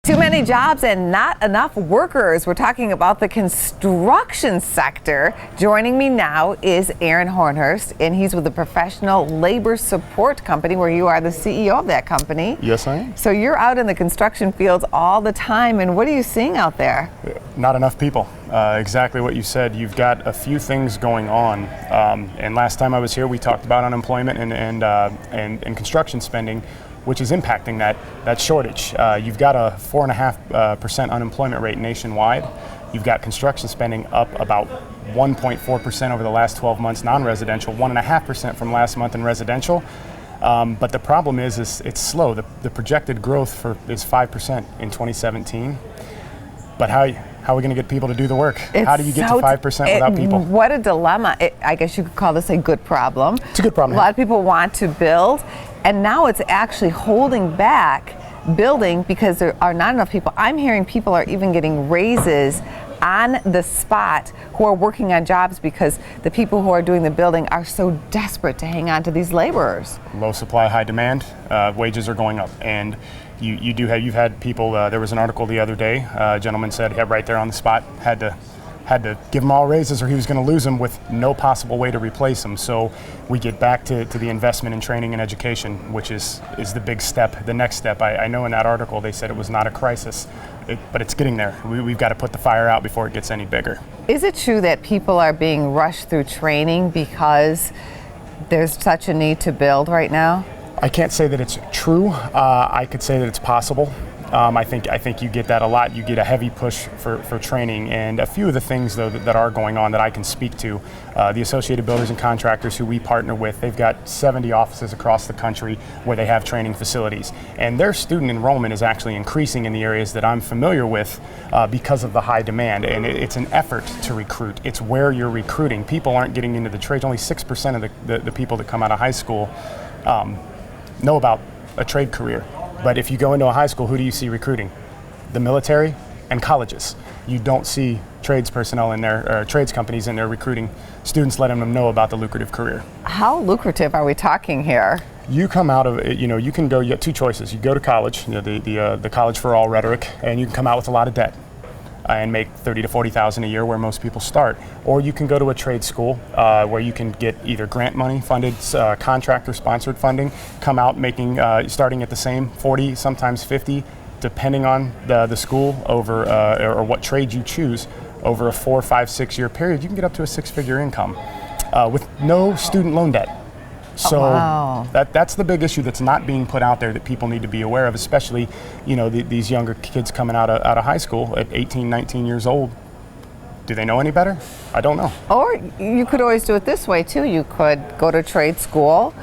Too many jobs and not enough workers. We're talking about the construction sector. Joining me now is Aaron Hornhurst, and he's with the Professional Labor Support Company, where you are the CEO of that company. Yes, I am. So you're out in the construction fields all the time, and what are you seeing out there? Not enough people. Exactly what you said. You've got a few things going on. And last time I was here, we talked about unemployment and construction spending, which is impacting that shortage. You've got a 4.5% unemployment rate nationwide. You've got construction spending up about 1.4% over the last 12 months, non-residential, 1.5% from last month in residential. But the problem is it's slow. The projected growth is 5% in 2017. But how are we going to get people to do the work? How do you get to 5% without people? What a dilemma. I guess you could call this a good problem. It's a good problem. A lot of people want to build, and now it's actually holding back building because there are not enough people. I'm hearing people are even getting raises on the spot who are working on jobs because the people who are doing the building are so desperate to hang on to these laborers. Low supply, high demand, wages are going up. And you've had people, there was an article the other day, a gentleman said, yeah, right there on the spot, had to give them all raises or he was going to lose them with no possible way to replace them. So we get back to the investment in training and education, which is the big step, the next step. I know in that article they said it was not a crisis, but it's getting there. We've got to put the fire out before it gets any bigger. Is it true that people are being rushed through training because there's such a need to build right now? I can't say that it's true. I could say that it's possible. I think you get that a lot. You get a heavy push for training, and a few of the things though that are going on that I can speak to. The Associated Builders and Contractors, who we partner with, they've got 70 offices across the country where they have training facilities, and their student enrollment is actually increasing in the areas that I'm familiar with because of the high demand. And it's an effort to recruit. It's where you're recruiting. People aren't getting into the trades. Only 6% of the people that come out of high school know about a trade career. But if you go into a high school, who do you see recruiting? The military and colleges. You don't see trades personnel in there, or trades companies in there recruiting students, letting them know about the lucrative career. How lucrative are we talking here? You come out of it, you can go, you have two choices. You go to college, the college for all rhetoric, and you can come out with a lot of debt and make $30,000 to $40,000 a year where most people start. Or you can go to a trade school where you can get either grant money funded, contractor sponsored funding, come out making, starting at the same 40, sometimes 50, depending on the school over or what trade you choose. Over a 4, 5, 6 year period, you can get up to a 6-figure income with no student loan debt. So wow. That's the big issue that's not being put out there that people need to be aware of, especially these younger kids coming out of high school at 18, 19 years old. Do they know any better? I don't know. Or you could always do it this way too. You could go to trade school,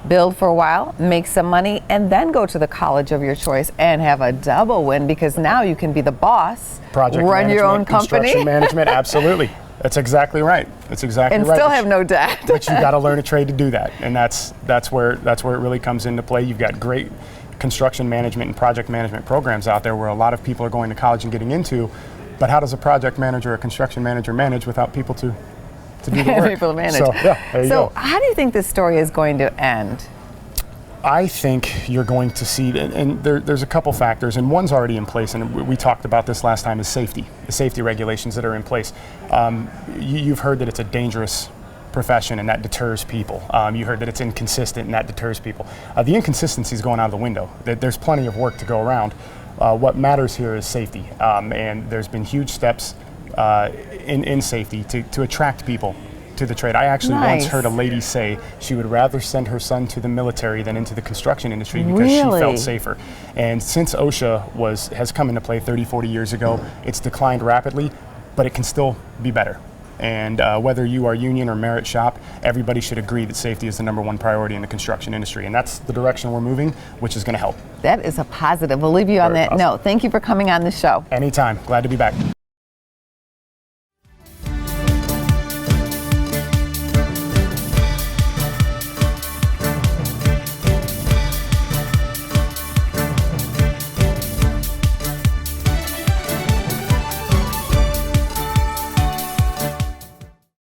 build for a while, make some money, and then go to the college of your choice and have a double win, because now you can be the boss, project run your own company. Construction management, absolutely. That's exactly right. That's exactly right. And still have no debt. But you got to learn a trade to do that, and that's where it really comes into play. You've got great construction management and project management programs out there where a lot of people are going to college and getting into. But how does a project manager or a construction manager manage without people to do the work? People to manage. So, yeah, there you go. How do you think this story is going to end? I think you're going to see, and there's a couple factors, and one's already in place, and we talked about this last time, is safety, the safety regulations that are in place. You've heard that it's a dangerous profession and that deters people. You heard that it's inconsistent and that deters people. The inconsistency is going out of the window. There's plenty of work to go around. What matters here is safety, and there's been huge steps in safety to attract people to the trade. I actually once heard a lady say she would rather send her son to the military than into the construction industry because she felt safer. And since OSHA has come into play 30, 40 years ago, it's declined rapidly, but it can still be better. And whether you are union or merit shop, everybody should agree that safety is the #1 priority in the construction industry. And that's the direction we're moving, which is going to help. That is a positive. We'll leave you on that note. Thank you for coming on the show. Anytime. Glad to be back.